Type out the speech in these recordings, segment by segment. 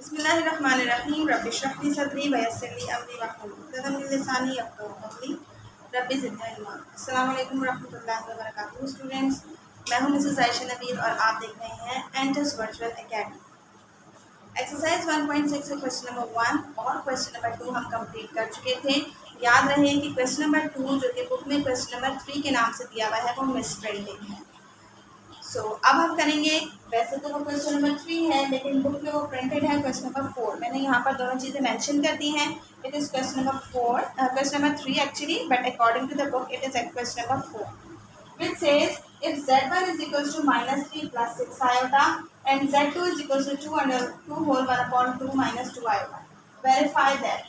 बिस्मिल्लाहिर्रहमानिर्रहीम रब्बिश्रह ली सदरी वयस्सिर ली अमरी वहलुल उक़दतम मिन लिसानी यफ़क़हू क़ौली रब्बि ज़िदनी इल्मा। अस्सलामु अलैकुम वरहमतुल्लाहि वबरकातुहू। स्टूडेंट्स, मैं हूं मिसेस आयशा नबील और आप देख रहे हैं एंटस वर्चुअल एकेडमी। एक्सरसाइज 1.6 का क्वेश्चन नंबर 1 और क्वेश्चन नंबर 2 हम कंप्लीट कर चुके थे। याद रहे कि क्वेश्चन नंबर 2 जो कि बुक में क्वेश्चन नंबर 3 के नाम से दिया हुआ है वो मिस प्रिंटिंग है। अब हम करेंगे, वैसे तो वो क्वेश्चन नंबर 3 है लेकिन बुक में वो प्रिंटेड है क्वेश्चन नंबर 4। मैंने यहाँ पर दोनों चीज़ें मेंशन कर दी हैं। It is question number 4, question number 3 actually, but according to the book it is question number 4, which says if z1 is equals to -3 plus 6 iota and z2 is equals to 2 whole 1 upon 2 minus 2 iota, verify that।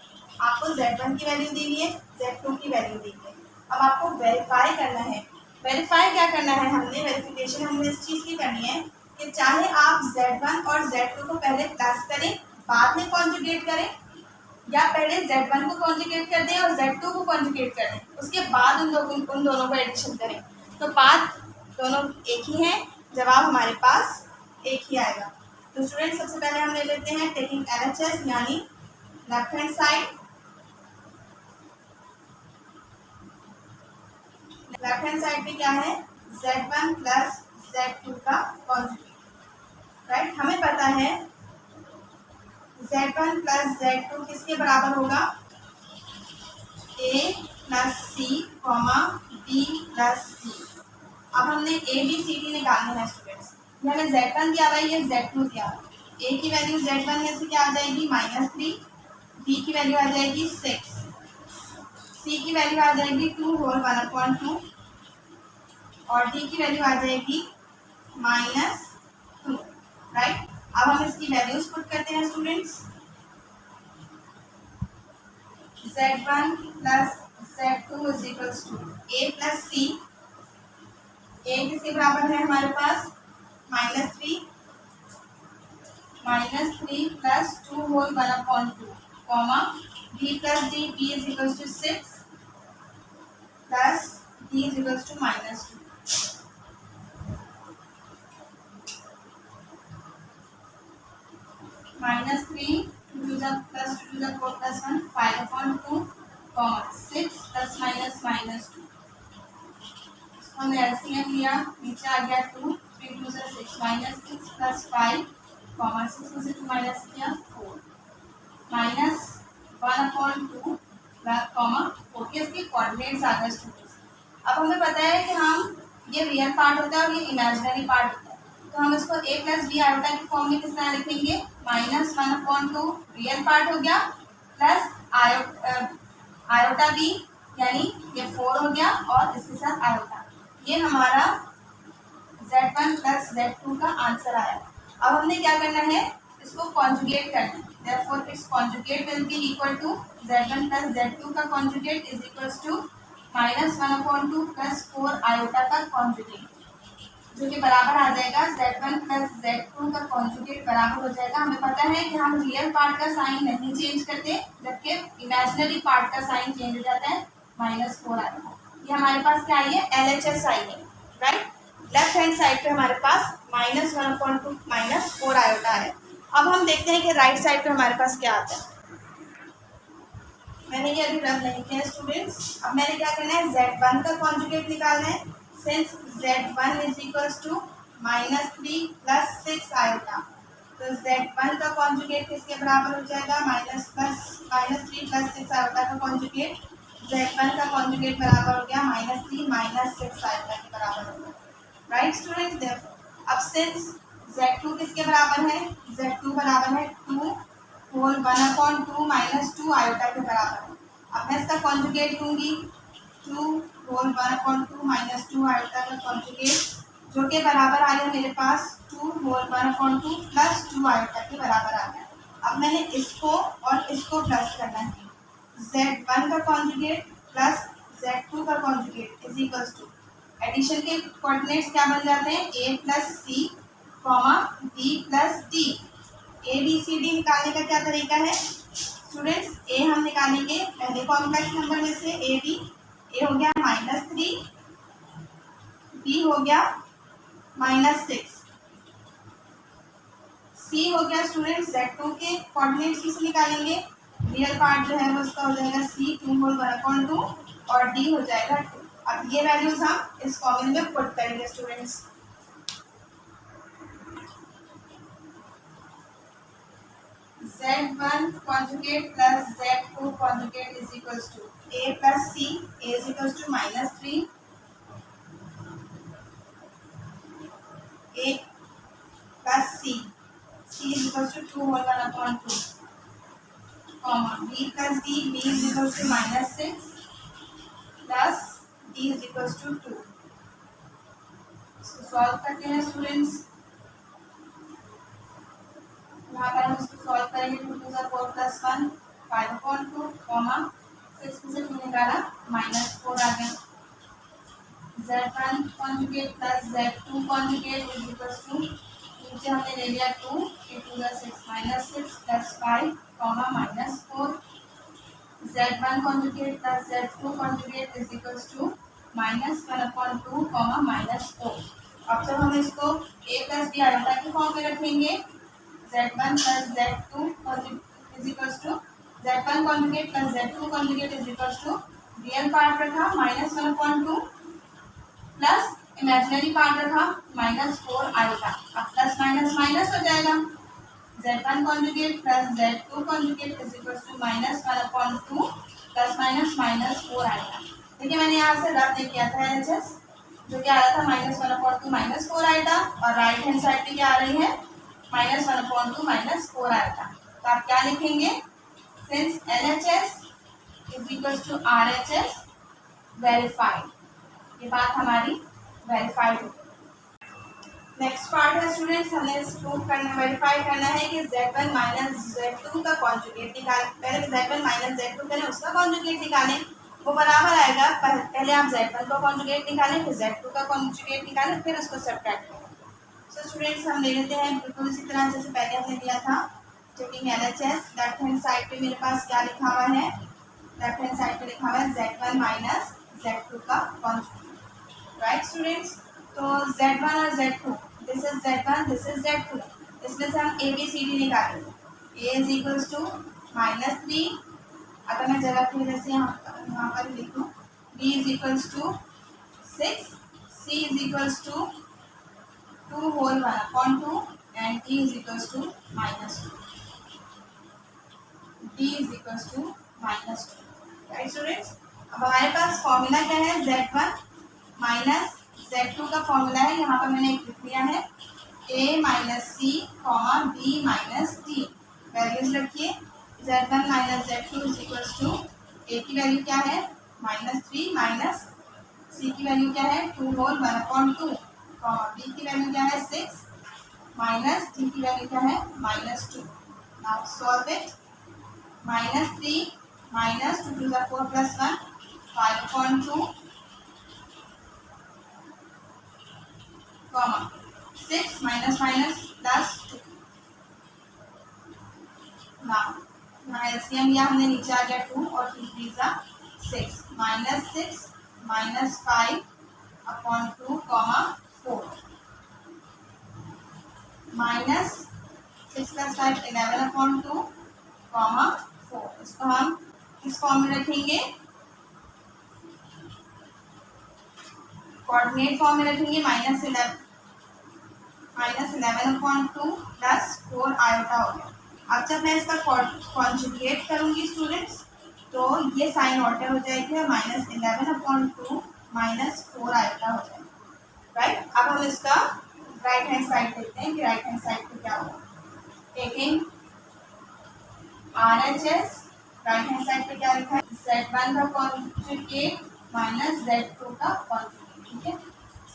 आपको z1 की value दी है, z2 की value दी है। अब आपको verify करना है। Verify क्या करना है, हमने वेरिफिकेशन हमने इस चीज़ की करनी है कि चाहे आप z1 और z2 को पहले प्लस करें बाद में कॉन्जुगेट करें, या पहले z1 को कॉन्जुगेट कर दें और z2 को कॉन्जुगेट कर दें, उसके बाद उन दोनों को एडिशन करें, तो पाथ दोनों एक ही हैं, जवाब हमारे पास एक ही आएगा। तो स्टूडेंट सबसे पहले हम ले लेते हैं टेकिंग LHS यानी left hand side. Left hand side पे क्या है, z1 प्लस z2 का कॉन्जुगेट, राइट। हमें पता है z1 प्लस z2 किसके बराबर होगा, a plus C comma b plus D. अब हमने a b c d निकालना है स्टूडेंट्स। ये हमें z1 दिया हुआ है, ये z2 दिया हुआ है। a की वैल्यू z1 में से क्या आ जाएगी, -3, b की वैल्यू आ जाएगी 6, c की वैल्यू आ जाएगी 2 होल 1 अपॉन 2 और d की वैल्यू आ जाएगी -2, राइट। अब हम इसकी वैल्यूज पुट करते हैं students. z1 plus z2 is equals to a plus C. a किसके बराबर है हमारे पास, -3 plus 2 whole 1 upon 2 comma b plus D, b is equals to 6 plus d is equals to -2। -3 2 to the plus 2 to the 4 plus 1 5 upon 2 comma 6 plus minus -2। इसको हमने LCM लिया, नीचे आ गया 2, 3 2 से 6 -6 plus 5 comma 6 में से 2 माइनस किया 4 minus 1 upon 2 comma 4 के इसके कोऑर्डिनेट्स आ गए स्टूडेंट्स। अब हमें पता है कि हम ये रियल पार्ट होता है और ये इमेजिनरी पार्ट होता है, तो हम इसको a प्लस बी आयोटा की फॉर्म में किस तरह लिखेंगे, -1 अपॉन 2 रियल पार्ट हो गया प्लस आयोटा बी यानी ये 4 हो गया और इसके साथ आयोटा। ये हमारा z1 प्लस z2 का आंसर आया। अब हमने क्या करना है, इसको कॉन्जुगेट करना है। therefore its conjugate will be equal to z1 plus z2 का conjugate is equals to -1 upon 2 plus 4 iota का कॉन्जुगेट, जो कि बराबर आ जाएगा z1 प्लस z2 का कॉन्जुगेट बराबर हो जाएगा। हमें पता है कि हम रियल पार्ट का साइन नहीं चेंज करते, जबकि इमेजिनरी पार्ट का साइन चेंज हो जाता है, -4 आएगा। ये हमारे पास क्या आई है, LHS आई है, राइट। लेफ्ट हैंड साइड पे हमारे पास -1 अपॉन 2 -4 आयोटा है। अब हम देखते हैं कि राइट साइड पे हमारे पास क्या आता है। मैंने ये अभी रन नहीं किया स्टूडेंट्स। अब मैंने क्या करना है, z1 का कॉन्जुगेट निकालना है। Since z1 is equals to -3 plus 6 iota, तो z1 का कॉन्जुगेट किसके बराबर हो जाएगा, -3 प्लस 6 आयोटा का कॉन्जुगेट। z1 का कॉन्जुगेट बराबर हो गया -3 -6 आयोटा के बराबर हो गया, राइट स्टूडेंट्स। अब सिंस z2 किसके बराबर है, z2 बराबर है 2 होल 1 अपॉन 2 -2 आयोटा के बराबर है। अब मैं इसका कॉन्जुगेट लूँगी, 2 होल 1 अपॉन 2 -2 आयोटा का कॉन्जुगेट, जो कि बराबर आ गया मेरे पास 2 होल 1 अपॉन 2 प्लस 2 आयोटा के बराबर आ गया। अब मैंने इसको और इसको प्लस करना है, z1 का कॉन्जुगेट प्लस z2 का conjugate is equals to, addition के कोऑर्डिनेट्स क्या बन जाते हैं, a plus C comma b plus D. A B C D निकालने का क्या तरीका है स्टूडेंट्स, ए हम निकालेंगे पहले कॉम्प्लेक्स नंबर में से ए बी। ए हो गया -3, बी हो गया -6, सी हो गया स्टूडेंट Z2 के कोऑर्डिनेट्स किस निकालेंगे, रियल पार्ट जो है वो उसका हो जाएगा C 2 होल 1/2 और D हो जाएगा 2। अब ये वैल्यूज हम इस फॉर्मूले में पुट करेंगे students. Z1 conjugate plus Z2 conjugate is equals to A plus C. A is equals to -3, A plus C. C is equals to 2 whole 1/2, comma B plus D. B is equals to -6 plus D is equals to 2. इसको solve करते हैं students. यहाँ पर हम इसको solve करेंगे। 2 2 4 plus 1 5/2 comma 6 में से 2 निकाला -4 आ गया। Z1 conjugate plus Z2 conjugate is equals to, नीचे हमने ले लिया 2 2 6 plus 5 comma -4। Z1 conjugate plus Z2 conjugate is equals to -1/2 comma -4। अब जब हम इसको A प्लस B आयोटा के फॉर्म में रखेंगे, Z1 plus Z2 is equals to Z1 conjugate plus Z2 conjugate is equals to real part रखा -1/2 plus imaginary part रखा -4 आएगा। अब प्लस माइनस माइनस हो जाएगा। Z1 conjugate plus Z2 conjugate is equals to -1/2 plus minus -4 आएगा। देखिए मैंने यहाँ से रब नहीं किया था LHS, जो कि आ रहा था -1/2 -4 आएगा और राइट हैंड साइड पे क्या आ रही है -1/2 -4 आएगा। तो आप क्या लिखेंगे, since LHS is equals to RHS verified. ये बात हमारी वेरीफाइड हो। नेक्स्ट पार्ट है स्टूडेंट्स, हमें प्रूफ करना वेरीफाई करना है कि Z1 माइनस Z2 का कॉन्जुगेट निकालें। पहले Z1 माइनस Z2 करें, उसका कॉन्जुगेट निकालें, वो बराबर आएगा। पहले आप Z1 का कॉन्जुगेट निकालें, फिर Z2 का कॉन्जुगेट निकालें, फिर उसको सब्ट्रैक्ट करें। तो स्टूडेंट्स हम ले लेते हैं बिल्कुल इसी तरह जैसे पहले हमने दिया था। Taking LHS, left hand side पे मेरे पास क्या लिखा हुआ है, लेफ्ट हैंड साइड पे लिखा हुआ है Z1 माइनस Z2 का कॉन्जुगेट। राइट स्टूडेंट्स, तो Z1 और Z2, this is Z1 this is Z2, इसमें से हम ABCD निकालेंगे। A इज इक्वल्स टू -3, अगर मैं जगह की वजह से यहाँ पर लिखूँ, B is equals to 6, C is equals to 2 whole 1/2 and D is equals to -2. D is equals to -2. Right students, अब हमारे पास फॉर्मूला क्या है, Z1 माइनस Z2 का फॉर्मूला है। यहाँ पर मैंने एक लिख दिया है A minus C comma B minus D। Values रखिए, Z1 minus Z2 is equals to A की वैल्यू क्या है -3 माइनस C की वैल्यू क्या है 2 whole 1/2 कॉमा B की वैल्यू क्या है 6 माइनस D की वैल्यू क्या है -2। Now solve it. -3 minus 2 to the 4 plus 1 5/2 comma 6 minus minus plus 2। Now LCM लिया हमने, नीचे आ गया 2 और 2 3 6 -6 minus 5/2 comma 4 minus 6 plus 5 11/2 comma 4। इसको हम इस फॉर्म में रखेंगे, कोऑर्डिनेट फॉर्म में रखेंगे -11/2 प्लस 4 आयोटा हो गया। अब जब मैं इसका कॉन्जुगेट करूंगी स्टूडेंट्स, तो ये साइन ऑल्टर हो जाएगी और -11/2 -4 आयोटा हो जाएगा। राइट, अब हम इसका राइट हैंड साइड देखते हैं कि राइट हैंड साइड पे क्या होगा। Taking RHS, right hand side पे क्या लिखा है, Z1 का कॉन्जुगेट माइनस Z2 का कॉन्जुगेट। ठीक है,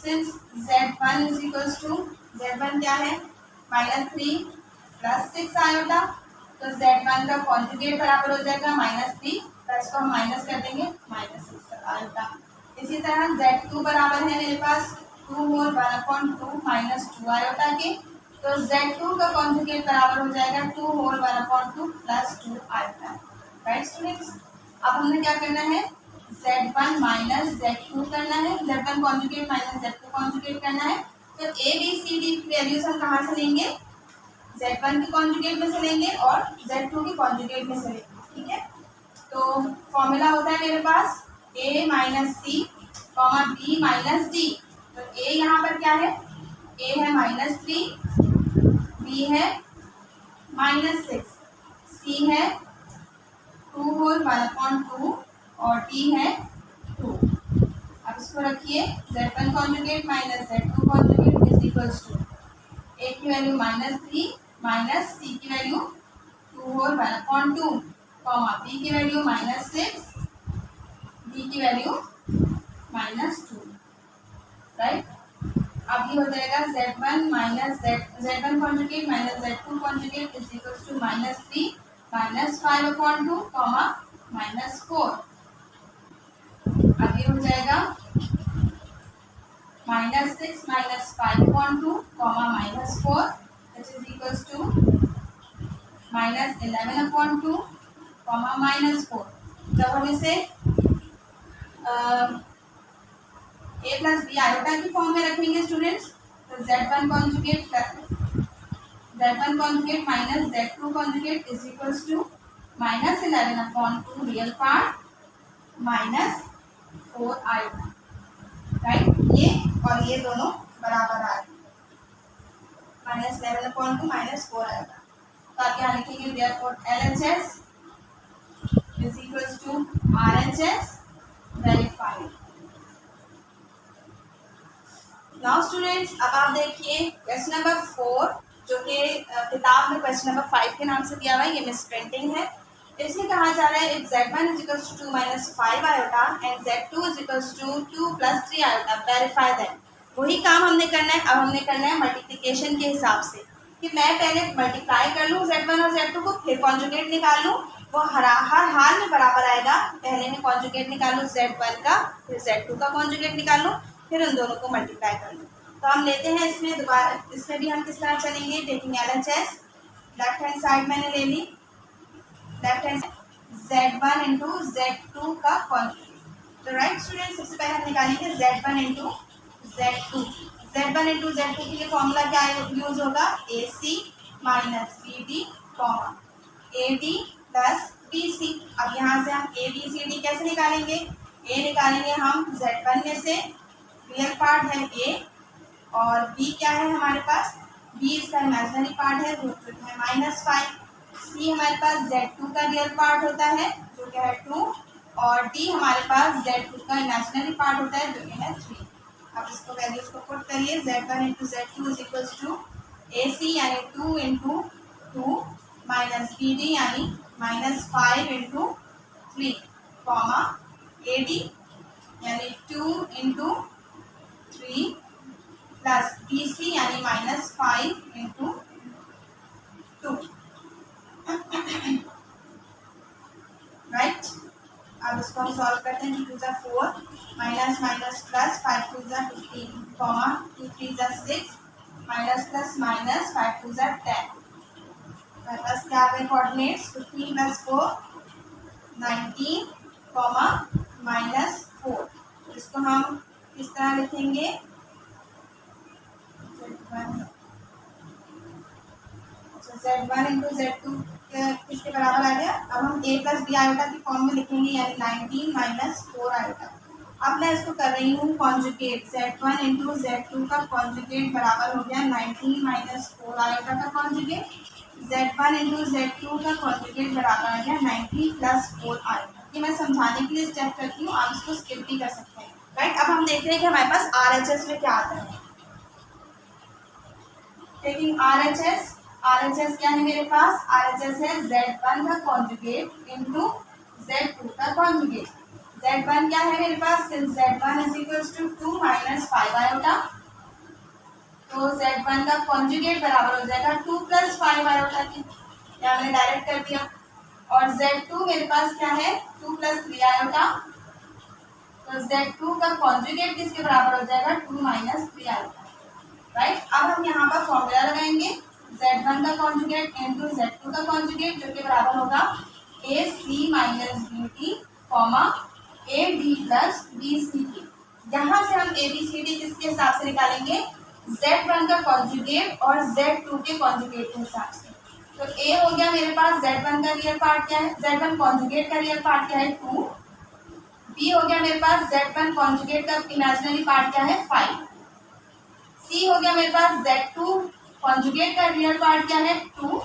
since Z1 is equals to, Z1 क्या है -3 प्लस 6 आयोटा, तो Z1 का कॉन्जुगेट बराबर हो जाएगा -3 प्लस को हम माइनस कर देंगे -6 आयोटा। इसी तरह Z2 बराबर है मेरे पास 2 whole 1/2 -2 आयोटा के, तो Z2 का कॉन्जुगेट बराबर हो जाएगा 2 whole 1/2 plus 2 iota. Right students, अब हमने क्या करना है, Z1 माइनस Z2 करना है, Z1 conjugate minus Z2 conjugate करना है। तो ABCD वैल्यूज हम कहाँ से लेंगे, Z1 की कॉन्जुगेट में से लेंगे और Z2 की कॉन्जुगेट में से लेंगे, ठीक है। तो फॉर्मूला होता है मेरे पास A minus C comma B minus D. तो A यहाँ पर क्या है, A है -3, B है -6, C है 2 होल 1/2 और D है 2। अब इसको रखिए, Z1 conjugate minus Z2 conjugate is equals to A की वैल्यू -3 माइनस C की वैल्यू 2 होल 1/2 कॉमा B की वैल्यू -6, D की वैल्यू -2, राइट। अब ये हो जाएगा Z1 minus Z1 conjugate minus Z2 conjugate is equals to -3 minus 5/2 comma -4। अब ये हो जाएगा -6 minus 5/2 comma -4 which is equals to -11/2 comma -4। जब हम इसे A प्लस बी आयोटा की फॉर्म में रखेंगे स्टूडेंट्स, तो Z1 conjugate minus Z2 conjugate is equals to -11/2 real part minus 4 iota, right. ये और ये दोनों बराबर आ रहे, -11/2 -4 आयोटा। तो आप यहाँ लिखेंगे therefore LHS is equals to RHS verified. Now students, अब आप देखिए क्वेश्चन नंबर 4, जो कि किताब में क्वेश्चन नंबर 5 के नाम से दिया हुआ है, ये मिस प्रिंटिंग है। इसमें कहा जा रहा है if Z1 is equals to 2 minus 5 iota and Z2 is equals to 2 plus 3 iota, verify that. वही काम हमने करना है, अब हमने करना है मल्टीप्लिकेशन के हिसाब से, कि मैं पहले मल्टीप्लाई कर लूँ Z1 और Z2 को, फिर कॉन्जुगेट निकाल लूँ, वो हर हाल में बराबर आएगा। पहले मैं कॉन्जुगेट निकाल लूँ Z1 का, फिर Z2 का कॉन्जुगेट निकाल लूँ, फिर उन दोनों को मल्टीप्लाई कर लूँ। तो हम लेते हैं इसमें दोबारा, इसमें भी हम किस तरह चलेंगे, taking LHS, left hand side मैंने ले ली, left hand Z1 into Z2 का कॉन्जुगेट। तो राइट स्टूडेंट, सबसे पहले हम निकालेंगे Z1 into Z2। Z1 into Z2 के लिए फॉर्मूला क्या यूज होगा, AC minus BD comma AD plus BC। अब यहाँ से हम ABCD कैसे निकालेंगे, A निकालेंगे हम Z1 में से, रियल पार्ट है A, और B क्या है हमारे पास, B इसका इमेजिनरी पार्ट है, जो है -5। C हमारे पास Z2 का रियल पार्ट होता है, जो कि है 2, और D हमारे पास Z2 का इमेजिनरी पार्ट होता है, जो कि है 3। अब इसको वैल्यूज को पुट करिए, Z1 into Z2 is equals to AC यानी 2 इंटू 2 माइनस BD यानी -5 इंटू 3 कॉमा AD यानी 2 इंटू 3 प्लस BC यानी -5 इंटू 2, राइट। अब इसको हम सॉल्व करते हैं, 2 × 4 minus minus plus 5 × 15 comma 2 × 3 = 6 minus plus minus 5 × 10। मेरे पास क्या आ गए कोऑर्डिनेट्स, 15 + 4 19 कॉमा -4। इसको हम किस तरह लिखेंगे, Z1 इंटू Z2 किसके बराबर आ गया। अब हम A प्लस बी आयोटा की फॉर्म में लिखेंगे, यानी 19 माइनस 4 आयोटा। अब मैं इसको कर रही हूँ कॉन्जुगेट, Z1 इंटू Z2 का कॉन्जुगेट बराबर हो गया 19 माइनस 4 आयोटा का कॉन्जुगेट। Z1 इंटू Z2 का कॉन्जुगेट बराबर आ गया 19 प्लस 4 आयोटा। ये मैं समझाने के लिए स्टेप करती हूँ, आप इसको स्किप भी कर सकते हैं, राइट। अब हम देखते हैं कि हमारे पास RHS में क्या आता है। टेकिंग RHS क्या है मेरे पास, RHS है Z1 का कॉन्जुगेट इंटू Z2 का कॉन्जुगेट। Z1 क्या है मेरे पास, since Z1 is equals to 2 minus 5 iota, तो Z1 का कॉन्जुगेट बराबर हो जाएगा 2 प्लस 5 आयोटा की, या मैंने डायरेक्ट कर दिया। और Z2 मेरे पास क्या है, 2 प्लस 3 आयोटा, तो Z2 का कॉन्जुगेट किसके बराबर हो जाएगा, 2 माइनस 3 आयोटा, राइट। अब हम यहाँ पर फॉर्मूला लगाएंगे, Z1 का कॉन्जुगेट इंटू Z2 का कॉन्जुगेट, जो कि बराबर होगा AC minus BD comma AD plus BC की। यहाँ से हम ABCD किसके हिसाब से निकालेंगे, Z1 का कॉन्जुगेट और Z2 के कॉन्जुगेट के हिसाब से। तो A हो गया मेरे पास Z1 का रियल पार्ट क्या है, Z1 कॉन्जुगेट का रियल पार्ट क्या है 2। B हो गया मेरे पास Z1 कॉन्जुगेट का इमेजिनरी पार्ट क्या है 5। C हो गया मेरे पास Z2 कॉन्जुगेट का रियल पार्ट क्या है 2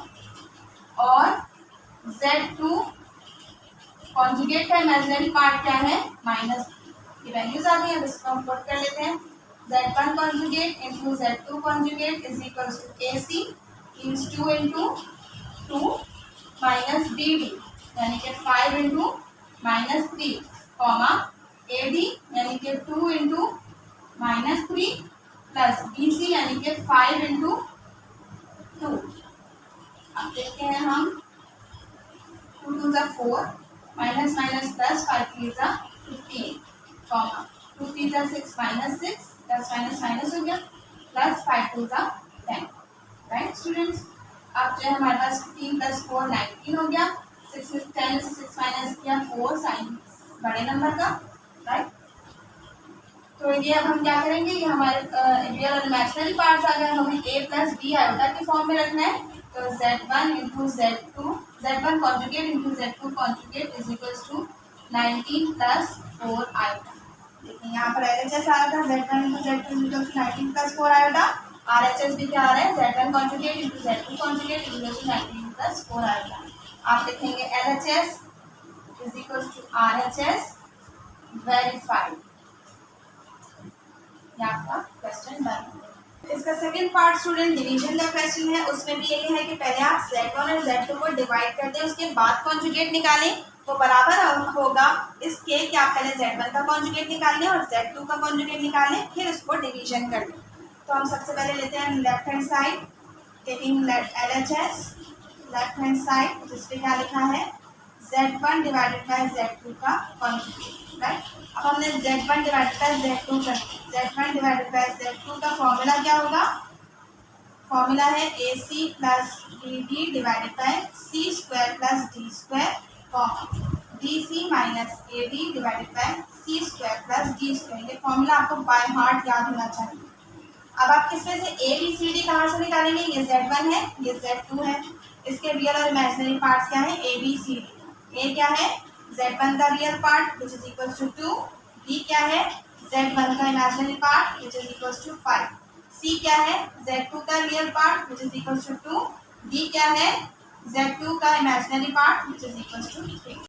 और Z2 कॉन्जुगेट का इमेजिनरी पार्ट क्या है -3। ये वैल्यूज आ गई है, इसको हम पुट कर लेते हैं। Z1 conjugate into Z2 conjugate is equals to AC means 2 into 2 minus BD यानी कि 5 into -3 कॉमा AD यानी कि 2 into -3 प्लस BC यानी कि 5 into 2। अब देखते हैं हम 2 2 4 minus minus plus 5 3 15 comma 2 3 6 -6 plus minus minus हो गया प्लस 5 2 10। राइट स्टूडेंट्स, अब जो है हमारे पास 15 प्लस 4 19 हो गया। 6 में 10 से 6 माइनस किया 4 साइन बड़े नंबर का। राइट, तो ये अब हम क्या करेंगे, ये हमारे रियल और इमेजिनरी पार्ट्स आ गए, हमें a प्लस बी आयोटा के फॉर्म में रखना है। तो Z1 into Z2 Z1 conjugate into Z2 conjugate is equals to 19 plus 4 iota. देखिए यहाँ पर LHS आ रहा था Z1 into Z2 is equals to 19 plus 4 iota. RHS भी क्या आ रहा है, Z1 conjugate into Z2 conjugate is equals to 19 plus 4 iota. आप लिखेंगे LHS is equals to RHS verified. ये आपका क्वेश्चन बन। इसका सेकंड पार्ट स्टूडेंट डिवीजन का क्वेश्चन है, उसमें भी यही है कि पहले आप Z1 और Z2 को डिवाइड कर दें, उसके बाद कॉन्जुगेट निकालें। वो बराबर होगा इसके कि आप पहले Z1 का कॉन्जुगेट निकाल लें और Z2 का कॉन्जुगेट निकाल लें, फिर उसको डिवीजन कर लें। तो हम सबसे पहले लेते हैं left hand side, taking LHS left hand side, जिस पे क्या लिखा है Z1 डिवाइडेड बाय Z2 का कॉन्जुगेट। राइट, अब हमने Z1 डिवाइडेड बाय Z2 कर Z1 डिवाइडेड बाय Z2 का फॉर्मूला क्या होगा, फॉर्मूला है AC plus BD divided by C square plus D square DC minus AD divided by C square plus D square. ये formula आपको by heart याद होना चाहिए। अब आप किसमें से ABCD कहाँ से निकालेंगे, ये Z1 है, ये Z2 है, इसके रियल और इमेजिनरी पार्ट्स क्या है ABCD। A क्या है Z1 का real part which is equals to 2, B क्या है Z1 का imaginary part which is equals to 5, C क्या है Z2 का real part which is equals to 2, D क्या है Z2 का imaginary part which is equals to 3।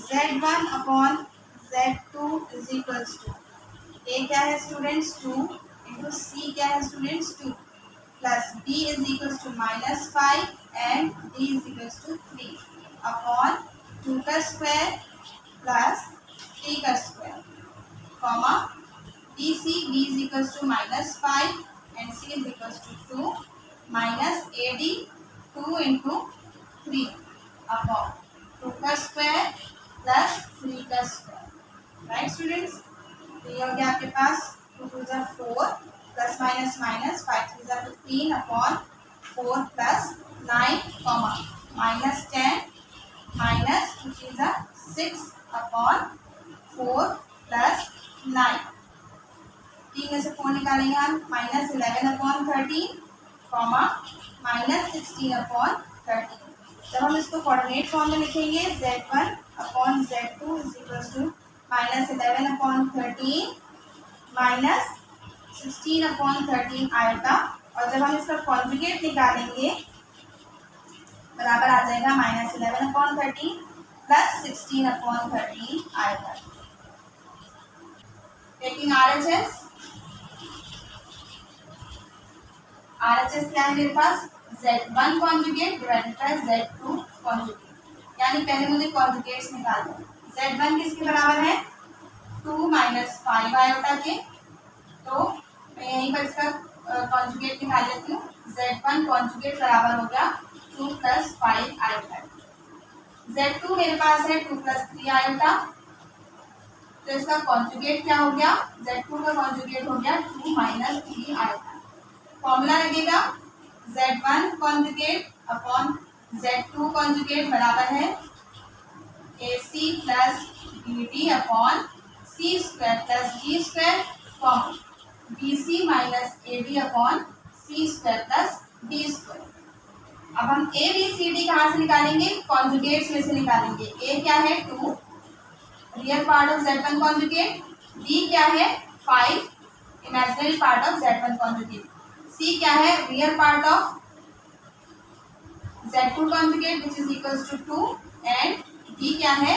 Z1 upon Z2 is equals to A क्या है स्टूडेंट्स 2 इंटू C क्या है students 2 plus B is equals to -5 and D is equals to 3 upon 2 का square plus 3 का square comma DC B is equals to -5 and C is equals to 2 minus AD 2 into 3 upon 2 का square plus 3 का square. Right students, तो ये हो गया आपके पास 2 2 4 plus minus minus 5 3 15 upon 4 plus 9 comma minus 10 minus 2 3 6 upon 4 plus 9। 3 में से 4 निकालेंगे हम -11 अपॉन 13 कॉमा -16 अपॉन 13। जब हम इसको कोऑर्डिनेट फॉर्म में लिखेंगे Z1 upon Z2 is equal to -11 upon 13 -16 upon 13 iota, और जब हम इसका कॉन्जुगेट निकालेंगे बराबर आ जाएगा -11 upon 13 plus 16 upon 13 iota. Taking RHS क्या है मेरे पास Z1 conjugate divided by Z2 conjugate, यानी पहले मुझे कॉन्जुगेट्स निकालना है। Z1 किसके बराबर है 2 माइनस 5 आयोटा के, तो मैं यहीं पर इसका कॉन्जुगेट निकाल लेती हूँ। Z1 कॉन्जुगेट बराबर हो गया 2 प्लस 5 आयोटा। Z2 मेरे पास है 2 प्लस 3 आयोटा, तो इसका कॉन्जुगेट क्या हो गया, Z2 का कॉन्जुगेट हो गया 2 माइनस 3 आयोटा। फॉर्मूला लगेगा Z1 conjugate upon Z2 conjugate बराबर है AC plus BD upon C square plus D square comma B C minus A D upon C square plus D square. अब हम ए B C D कहाँ से निकालेंगे? Conjugates में से निकालेंगे। ए क्या है 2, real part of Z1 conjugate. D क्या है 5, imaginary part of Z1 conjugate. C क्या है real part of Z2 conjugate which is equals to 2 and D क्या है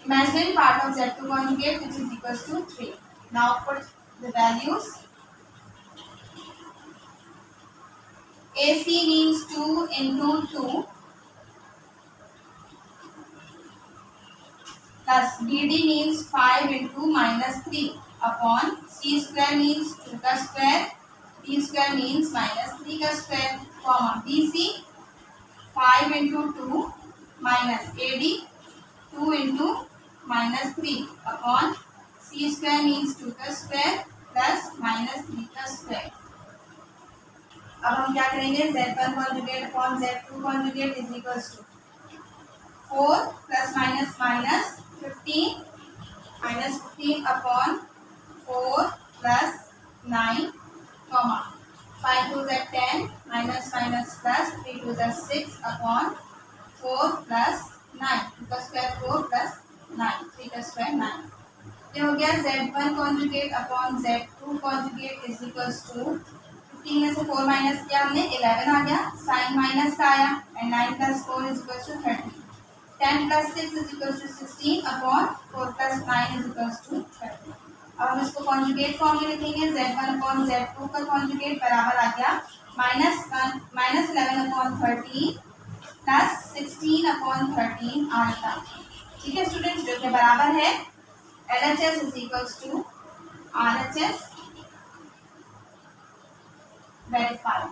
imaginary part of Z2 conjugate which is equals to 3. Now put the values. AC means 2 into 2 plus BD means 5 into minus 3 upon C square means 2 का square, D square means minus 3 का square, comma BC 5 into 2 minus AD 2 into minus 3 upon C square means 2 का square plus minus 3 का square। अब हम क्या करेंगे? Z1 conjugate upon Z2 conjugate is equals to 4 plus minus minus 15 minus 15 upon 4 plus 9 comma 5 to the 10 minus minus plus 3 to the 6 upon 4 plus 9 2 का square 4 plus 9 3 का square 9। ये हो गया Z1 conjugate upon Z2 conjugate is equals to 15 में से 4 minus किया हमने 11 आ गया, साइन माइनस का आया and 9 plus 4 is equals to 30, 10 plus 6 is equals to 16 upon 4 plus 9 is equals to 30। अब हम इसको कॉन्जुगेट फॉर्म में लिखेंगे। Z1 अपॉन Z2 का कॉन्जुगेट बराबर आ गया -11 अपॉन 13 प्लस 16 अपॉन 13 आएगा। ठीक है स्टूडेंट्स, जो कि बराबर है LHS is equals to RHS verified.